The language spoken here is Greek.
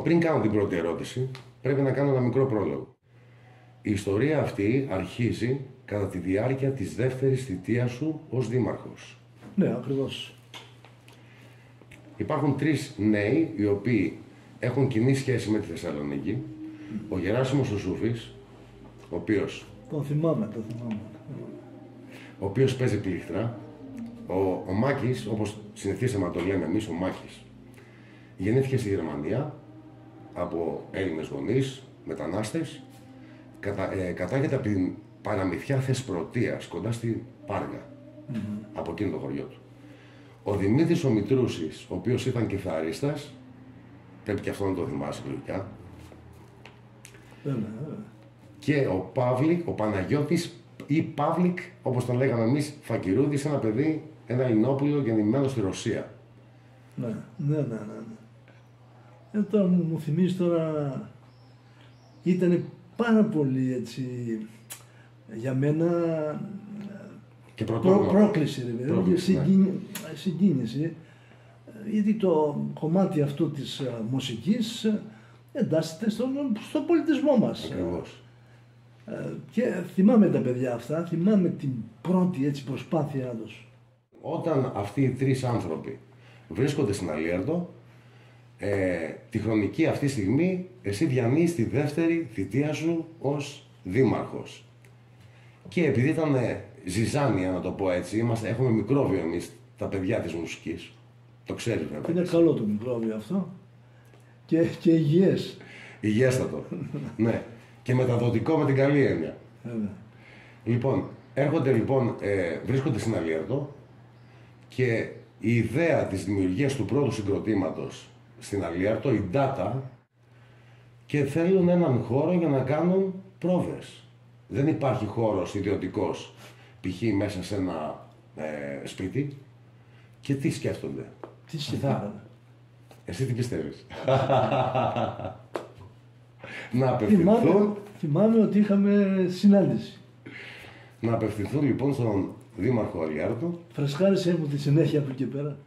Πριν κάνω την πρώτη ερώτηση, πρέπει να κάνω ένα μικρό πρόλογο. Η ιστορία αυτή αρχίζει κατά τη διάρκεια της δεύτερης θητείας σου ως δήμαρχος. Ναι, ακριβώς. Υπάρχουν τρεις νέοι οι οποίοι έχουν κοινή σχέση με τη Θεσσαλονίκη. Ο Γεράσιμος ο Σούφης, ο οποίος Τον θυμάμαι. ο οποίος παίζει πλήκτρα. Ο Μάκης, όπως συνηθίσαμε να το λέμε εμείς, ο Μάκης, γεννήθηκε στη Γερμανία από Έλληνες γονείς, μετανάστες. Κατάγεται από την παραμυθιά Θεσπρωτείας, κοντά στη Πάργα, από εκείνο το χωριό του. Ο Δημήτρης ο Μητρούσης, ο οποίος ήταν κιθαρίστας, πρέπει και αυτό να το θυμάσαι λογικά. Και ο Παύλικ, ο Παναγιώτης ή Παύλικ, όπως τον λέγαμε εμείς, Φακυρούδης, ένα παιδί, ένα Ελληνόπουλο γεννημένο στη Ρωσία. Ναι. Τώρα μου θυμίζει τώρα, ήταν πάρα πολύ έτσι, για μένα, Και πρόκληση, πρόκληση, συγκίνηση, γιατί το κομμάτι αυτό της μουσικής εντάσσεται στον πολιτισμό μας. Ακριβώς. Και θυμάμαι τα παιδιά αυτά, θυμάμαι την πρώτη έτσι προσπάθειά τους. Όταν αυτοί οι τρεις άνθρωποι βρίσκονται στην Αλίερδο, τη χρονική αυτή στιγμή εσύ διανύεις τη δεύτερη θητεία σου ως δήμαρχος. Και επειδή ήταν ζυζάνια, να το πω έτσι, έχουμε μικρόβιο εμείς τα παιδιά της μουσικής. Το ξέρεις βέβαια. Είναι καλό το μικρόβιο αυτό και υγιές. Υγιέστατο. Ναι. Και μεταδοτικό με την καλή έννοια. Λοιπόν, βρίσκονται στην Αλίερδο και η ιδέα της δημιουργίας του πρώτου συγκροτήματος στην Αλίερδο, η Data, και θέλουν έναν χώρο για να κάνουν πρόβες. Δεν υπάρχει χώρος ιδιωτικός, π.χ. μέσα σε ένα σπίτι. Και τι σκέφτονται. Τι σκέφτονται. Εσύ τι πιστεύεις. Να απευθυνθούν. Θυμάμαι ότι είχαμε συνάντηση. Να απευθυνθούν λοιπόν στον Δήμαρχο Αλιάρτου. Φρεσκάρισε μου τη συνέχεια από εκεί πέρα.